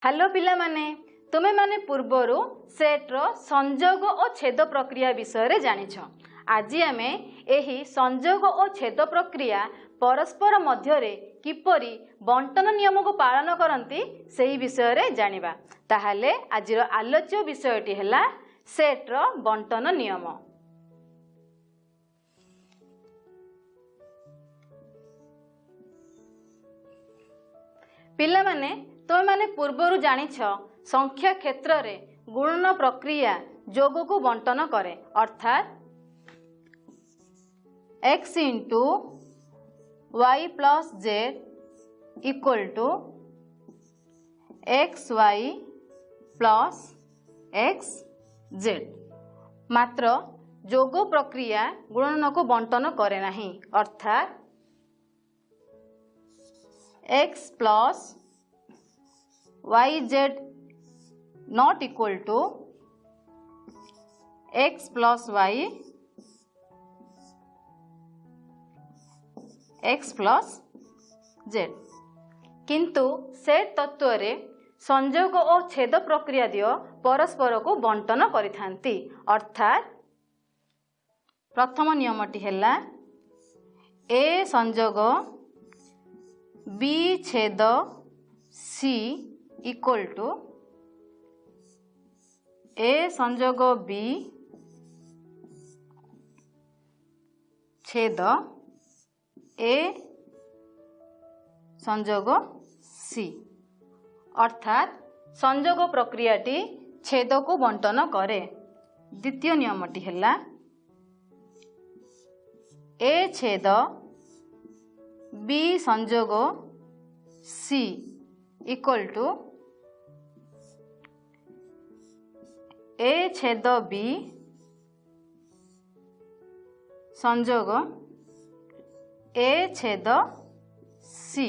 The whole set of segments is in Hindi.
हेलो पिला माने तुमे माने पूर्वरु सेट रो संयोग और छेद प्रक्रिया विषय रे जानिछ। आज आमे एही संयोग और छेद प्रक्रिया परस्पर मध्य रे किपरि बंटन नियम को पालन करंती सेही विषय रे जानिबा। ताहाले आज रो आलोच्य विषयटी हैला सेट रो बंटन नियम। पिला माने तुम माने पूर्वरु जानिछ संख्या क्षेत्र रे गुणन प्रक्रिया जोग को बंटन करे अर्थात x into Y plus Z equal to X Y plus X Z. मात्र जोग प्रक्रिया गुणन को बंटन करे नहीं अर्थात x plus yz not equal to x plus y x plus z। किंतु सेट तत्व रे संयोग और छेद प्रक्रिया दियो परस्पर को बंटन करिथांती अर्थात प्रथम नियमटी हैला a संयोग b छेद c इक्वल टू a संयोग b छेद a संयोग c अर्थात संयोग प्रक्रियाटी छेद को बंटन करे। द्वितीय नियमटी हैला a छेद b संयोग c इक्वल टू a छेद b संयोग a छेद c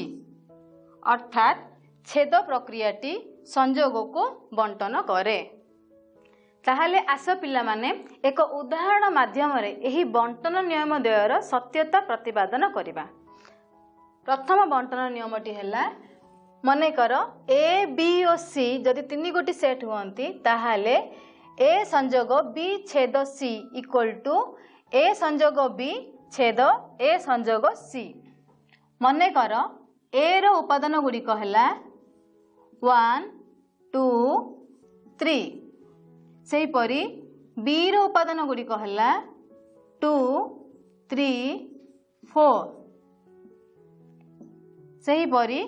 अर्थात छेद प्रक्रियाटी संयोग को बंटन करे। ताहाले आस पिला माने एक उदाहरण माध्यम रे एही बंटन नियम द्वयर सत्यता प्रतिपादन करिबा। प्रथम बंटन नियमटी हैला मने कर ए बी और सी जदि तीन गोटी सेट हुअंती ताहाले ए संयोग बी छेद सी इक्वल टू ए संयोग बी छेद ए संयोग सी। मने कर ए रो उपादान गुड़िक हैला 1 2 3 सेही परी बी रो उपादान गुड़िक हैला 2 3 4 सेही परी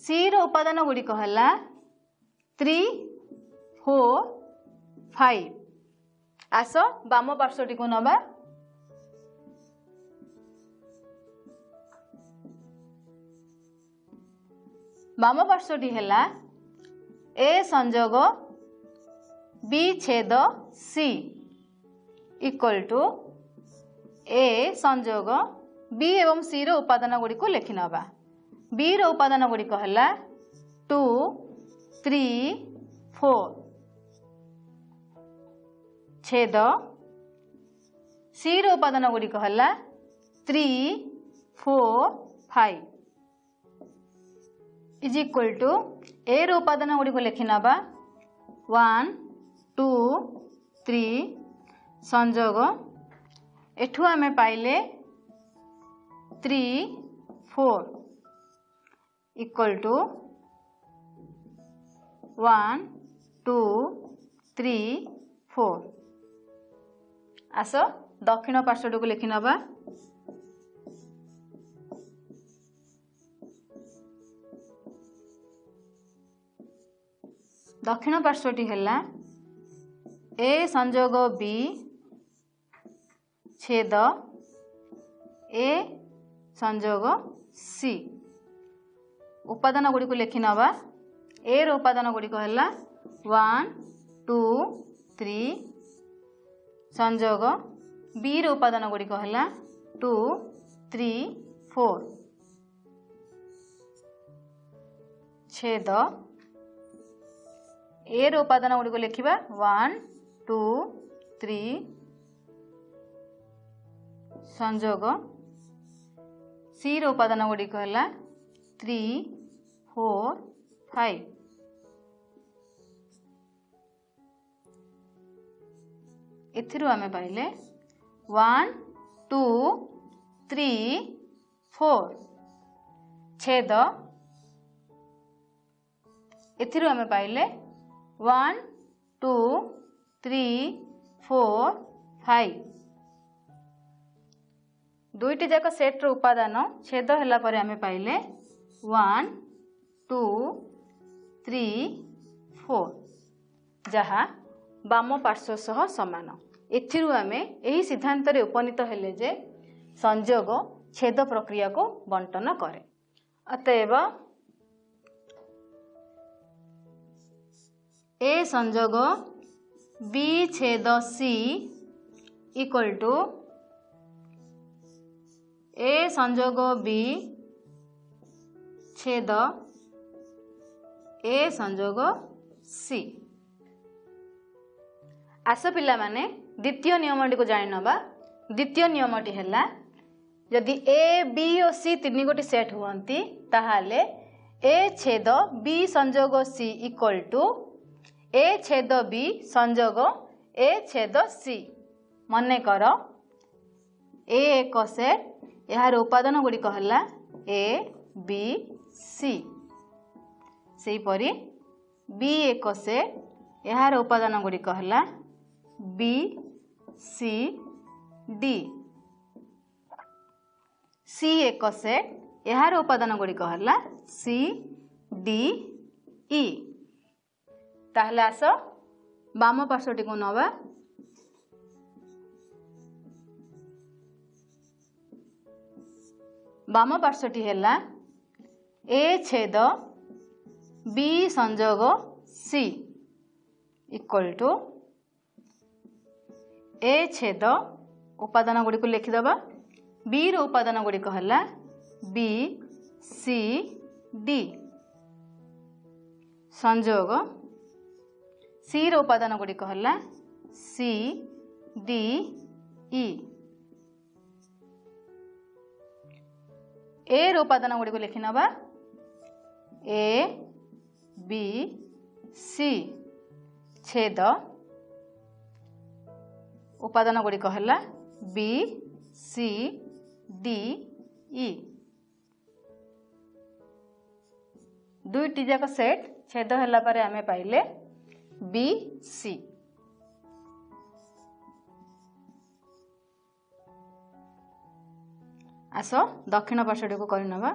सी रो उपादान गुड़िक हैला 3 4 5। आस बाम पार्श्वटी को नबा। बाम पार्श्वटी हैला a संयोग b छेद c इक्वल टू a संयोग b एवं c रो उपादान गुड़ी को लिखि नबा। b रो उपादान गुड़िक हैला 2 3 4 छेद c रो उपादान गुड़िक हैला 3 4 5 इज इक्वल टू a रो उपादान गुड़िक लिखि नबा 1 2 3 संयोग एठू आमे पाइले 3 4 इक्वल टू 1 2 3 4। आस दक्षिण पार्श्वटी को लिखि नबा। दक्षिण पार्श्वटी हैला a संयोग b छेद a संयोग c। उपादान गुड़ी को लिखि नबा। ए रो उपादान गुड़ी को हैला 1 2 3 संयोग बी रो उपादान गुड़ी को हैला 2 3 4 छेद ए रो उपादान गुड़ी को लिखिबा 1 2 3 संयोग सी रो उपादान गुड़ी को हैला 3 4 5 एथिरु आमे पाइले 1 2 3 4 छेद एथिरु आमे पाइले 1 2 3 4 5 दुईटी जाक सेट्र उपादान छेद होला परे आमे पाइले 1 2 3 4 जहा बाम पार्श्व सह समान। एथिरु आमे एही सिद्धांत रे उपनीत हेले जे संयोग छेद प्रक्रिया को बंटन करे। अतएव ए संयोग बी छेद सी इक्वल टू ए संयोग बी छेद ए संयोग सी। आस पिला माने द्वितीय नियमटी को जानि नबा। द्वितीय नियमटी हैला यदि ए बी और सी तीन गोटी सेट हुअंती ताहाले ए छेद बी संयोग सी इक्वल टू ए छेद बी संयोग ए छेद सी। मने कर ए एक सेट यार उपादान गुड़िक है ए बी सी से परी बी एक सेट यार उपादान गुड़िक है बी सी डी। सी एक सेट यार उपादान गुड़िक है सी डी ई। ताहले आस बाम पार्श्वटी को नवा। बाम पार्श्वटी है ए छेद बी संयोग सी इक्वल टू ए छेद उपादान गुड़ी को लिखिदब। बी रो उपादान गुड़िक है बी सी डी संयोग सी रो उपादान गुड़िक है सी डी ई। ए रो उपादान गुड़ी को लिखि नबा ए बी सी छेद उपादान गुड़िक है बी सी डी ई। दुईटी जाक सेट छेद होला परे आमे पाइले बी सी। आस दक्षिण पार्श्वटी को करनबा।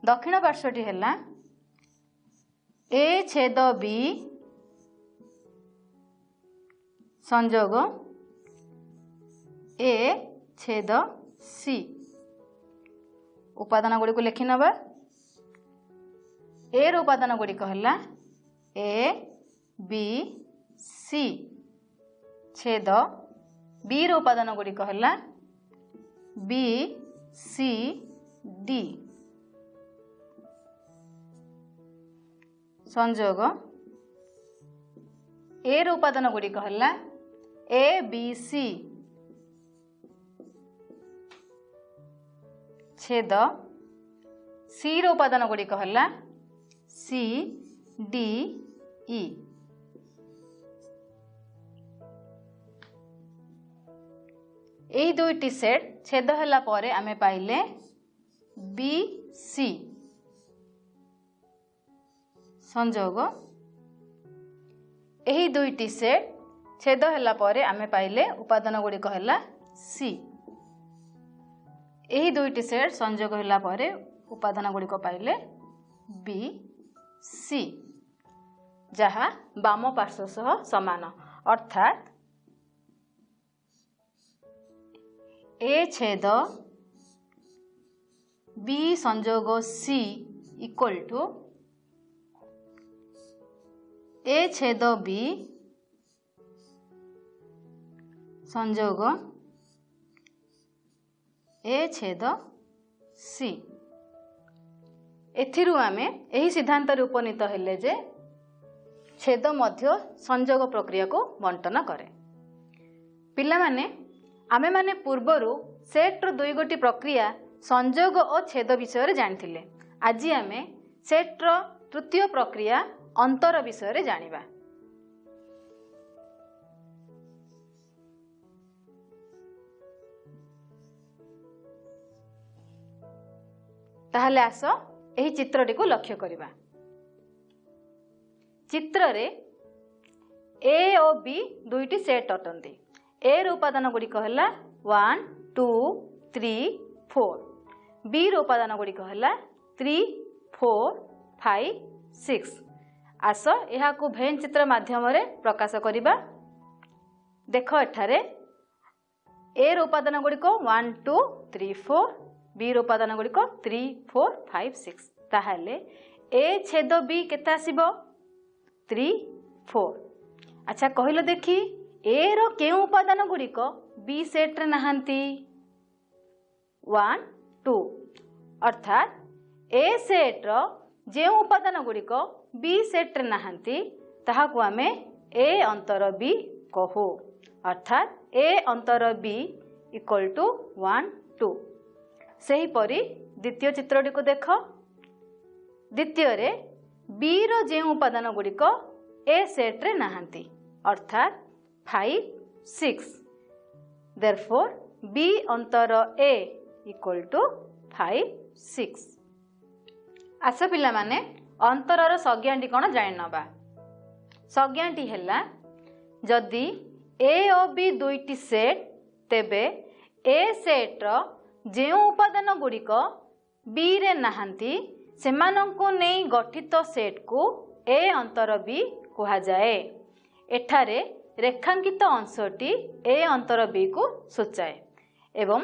दक्षिण पार्श्वटी है ए छेद बी संयोग ए छेद सी। उपादान गुड़ी को लिखि नबा। ए रो उपादान गुड़िक है ए बी सी छेद बी रो उपादान गुड़िक है बी सी डी संयोग ए रो उपादान गुड़िक है ए बी सी छेद सी रो उपादान गुड़िक है सी डी ई। यही दुईटी सेट छेद होला परे आमे पाइले बी सी संयोग यही दुईटी सेट छेद होला परे आमे पाइले उपादान गुड़िक है सी। यही दुईटी सेट संयोग होला परे उपादान गुड़िक पाइले बी सी जहा बाम पार्श्व सह समान। अर्थात ए छेद बी संयोग सी इक्वल टू ए छेद बी संयोग ए छेद सी। एथिरु आमे एही सिद्धांत रे उपनीत हेले जे छेद मध्य संयोग प्रक्रिया को बंटन करे। पिला माने आमे माने पूर्वरु सेट रो दुई गोटी प्रक्रिया संयोग और छेद विषय रे जानिथिले। आज आमे सेट्र तृतीय प्रक्रिया अंतर विषय जानिबा। ताहले आस एही चित्रटी को लक्ष्य करिबा। चित्र रे ए और बी दुईटी सेट अटंती। ए रो उपादान गुड़िक है 1 2 3 4, बी रो उपादान गुड़िक है 3 4 5 6। आस यहाँ को भेन चित्र माध्यम रे प्रकाश करिबा। देख एठारे ए रो उपादान गुड़िक 1 2 3 4, बी रो उपादान गुड़िक 3 4 5 6। ताहले ए छेद बी केते आसीबो 3 4। अच्छा कहलो देखी ए रो के उपादान गुड़िक बी सेट रे नहांती 1 2, अर्थात ए सेट रो जे उपादान गुड़िक बी सेट रे नहांती ताहाकु आमे ए अंतर बी कहू। अर्थात ए अंतर बी इक्वल टू 1 2। सही परी द्वितीय चित्रटी को देख। द्वितीय रे बी रो जे उपादान गुड़िक ए सेट रे नहांती अर्थात 5 6। देयरफॉर बी अंतर ए इक्वल टू 5 6। आस पिला माने अंतरर संज्ञाटी कौन जान नबा। संज्ञाटी हैला जदि ए और बी दुईटी सेट तेबे ए सेट रो जे उपादान गुड़िक बी रे नहांती सेमानंको नेई गठित सेट को ए अंतर बी कहा जाए। एठारे रेखांकित अंशटी ए अंतर बी को सूचाए एवं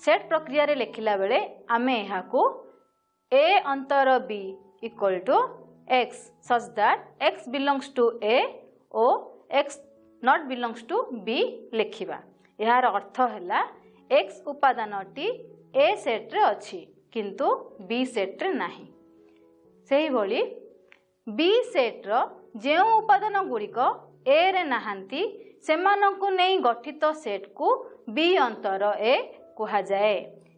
सेट प्रक्रिया रे लिखिला बेले आमे यहाँ को ए अंतर B equal to X such that X belongs to A और X not belongs to B लिखिबा। यार अर्थ हैला एक्स उपादानटी ए सेट रे अछि किंतु बी सेट रे नाही। सेही भली बी सेट रो जे उपादान गुड़िक ए रे नहांती सेमानंकु नेई गठित सेट को बी अंतर ए कहा जाए।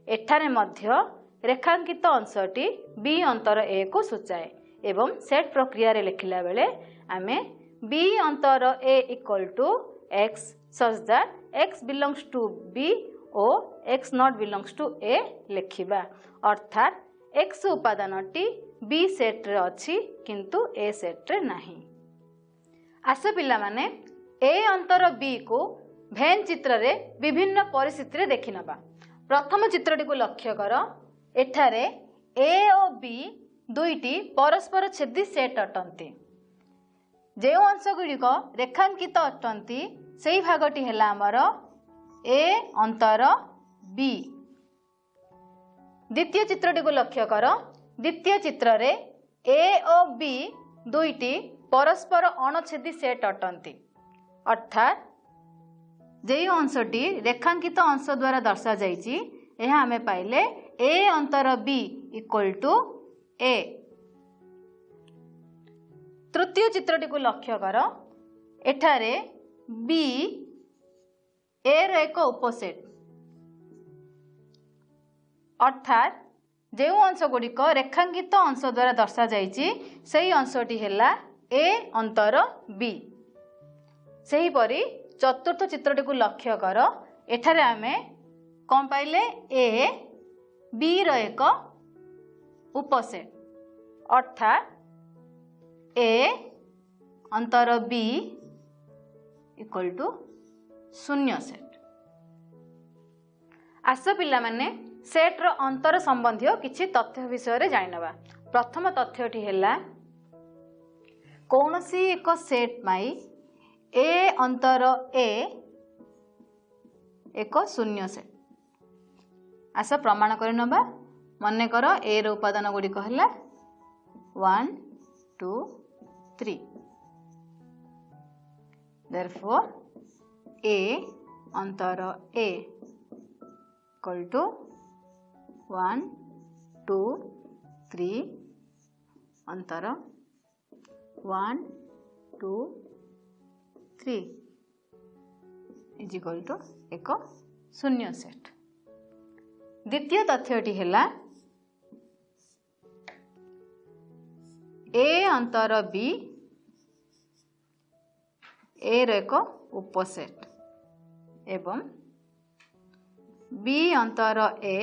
एठारे मध्य रेखांकित अंशटी बी अंतर ए को सूचाए एवं सेट प्रक्रिया रे लिखिला बेले आमे बी अंतर A equal to X such that X belongs to B और X not belongs to A लिखिबा। अर्थात एक्स उपादानटी बी सेट रे अछि किंतु ए सेट रे नाही। आस पिला माने ए अंतर बी को भेन चित्र रे विभिन्न परिस्थिति रे देखि नबा। प्रथम चित्रटी को लक्ष्य कर। एठारे ए और बी दुईटी परस्पर छेदी सेट अटंती। जे अंश गुड़िक रेखांकित अटंती सेही भागटी हैला हमर ए अंतर बी। द्वितीय चित्रटी को लक्ष्य कर। द्वितीय चित्र रे ए और बी दुईटी परस्पर अणछेदी सेट अटंती अर्थात जे अंशटी रेखांकित अंश द्वारा दर्शा जाइछि यह आमे पाइले ए अंतर बी इक्वल टू ए। तृतीय चित्रटी को लक्ष्य कर। एठारे बी ए रो एक उपसेट अर्थात जे अंश गुड़िक रेखांकित अंश द्वारा दर्शा जाइछि सेही अंशटी हैला ए अंतर बी। सेही परी चतुर्थ चित्रटी को लक्ष्य कर। एठारे आमे कौन पाइले ए बी रो एक उपसेट अर्थात ए अंतर बी इक्वल टू 0 सेट। आस पिला माने सेट रो अंतर संबंधी किछि तथ्य विषय रे जानिनबा। प्रथम तथ्यटी हैला कौनसी एक सेट माई ए अंतर ए एक 0 सेट। आस प्रमाण कर नबा। मन कर ए रो उपादान गुड़िक है 1 2 3। देयरफॉर ए अंतर ए इक्वल टू 1 2 3 अंतर 1 2 3 इज इक्वल टू एक 0 सेट। द्वितीय तथ्यटी हैला अंतर बी ए रो एक उपसेट एवं बी अंतर ए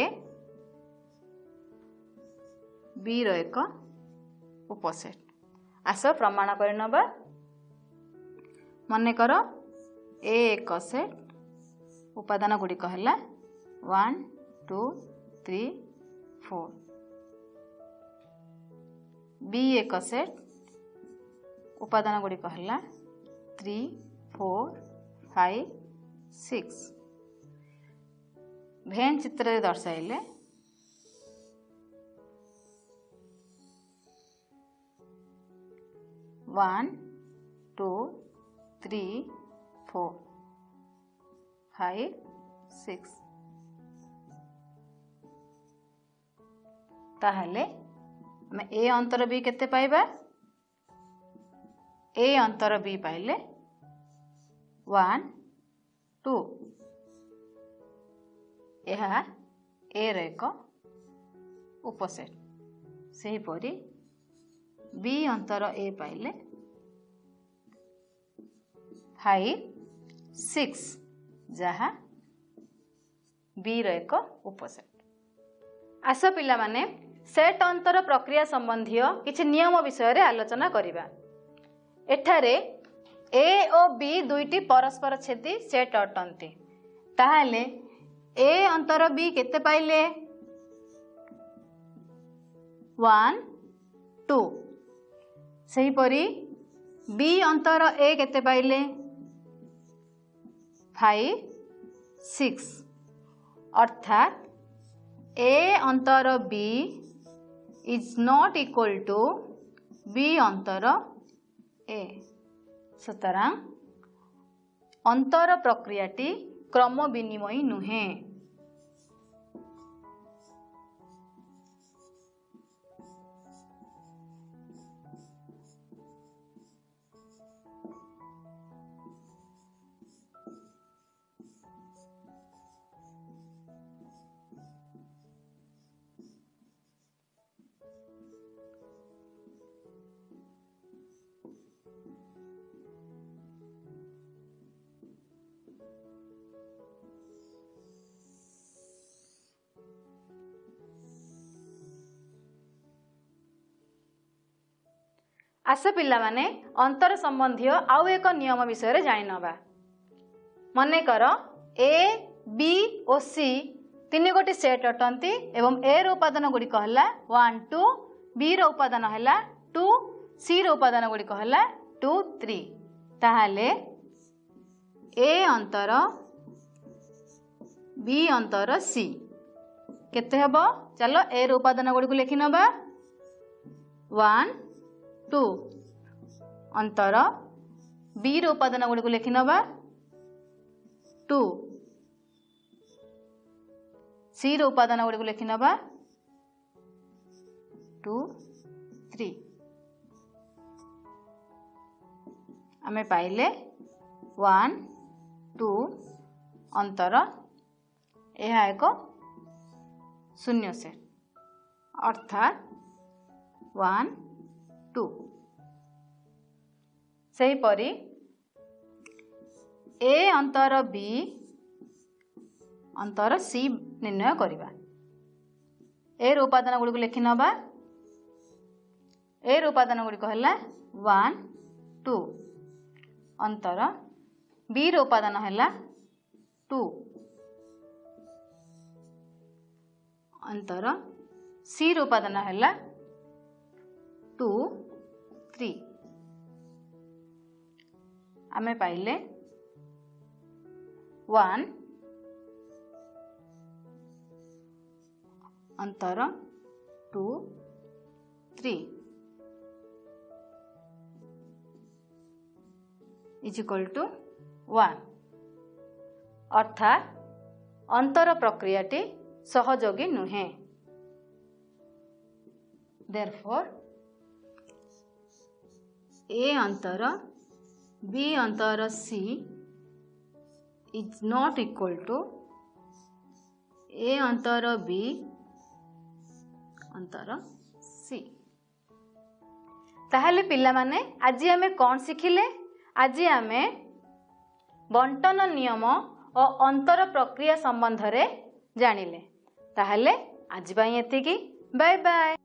बी रो एक उपसेट। आस प्रमाण कर नबा। मन कर ए एक सेट उपादान गुड़िक है 1 2 3 4 बी एक सेट उपादान गुड़िक है 3 4 5 6 भेन चित्र दर्शाइले 1 2 3 4 5 6 ताहले हमें ए अंतर बी केते पाइबा ए अंतर बी पाइले 1 2 यह ए रो एक उपसेट से परी बी अंतर ए पाइले 5 6 जहा बी रो एक उपसेट। आस पिला माने सेट अंतर प्रक्रिया संबंधी किछि नियम विषय रे आलोचना करिबा। एठारे ए और बी दुईटी परस्पर छेदी सेट अटंती ताहाले ए अंतर बी केते पाइले 1 2 सही परी बी अंतर ए केते पाइले 5 6 अर्थात ए अंतर B is not equal to B अंतर ए। सुतरां अंतर प्रक्रियाटी क्रम विनिमयी नुहे। आस पिला माने अंतर संबंधी आउ एक नियम विषय रे जानि नबा। मने कर ए बी और सी तीन गोटी सेट अटंती एवं ए रो उपादान गुड़िक है 1 2 बी रो उपादान है 2 सी रो उपादान गुड़िक है 2 3 ताहाले ए अंतर बी अंतर सी केते हबो चलो ए रो उपादान गुड़िक लिखि नबा 1 2 अंतर बी रो उपादान गुड़िक लिखि नबा 2 सी रो उपादान गुड़िक लिखि नबा 2 3 आमे पाइले 1 2 अंतर यह एक शून्य सेट अर्थात 1 2 सही परी ए अंतर बी अंतर सी निर्णय करिबा। ए रो उपादान गुड़िक लिखि नबा ए रो उपादान गुड़िक है 1 2 अंतर बी रो उपादान है 2 अंतर सी रो उपादान है 2 3 आमे पाइले 1 अंतर 2 3 इज इक्वल टू 1 अर्थात अंतर प्रक्रियाटी सहयोगी नुहे। देयरफॉर ए अंतर बी अंतर सी इज नॉट इक्वल टू ए अंतर बी अंतर सी। ताहले पिलामाने आज आमे कौन शिखिले? आज आमे बंटन नियम और अंतर प्रक्रिया संबंध रे जानिले। ताहले आज बाई एतिकी। Bye bye.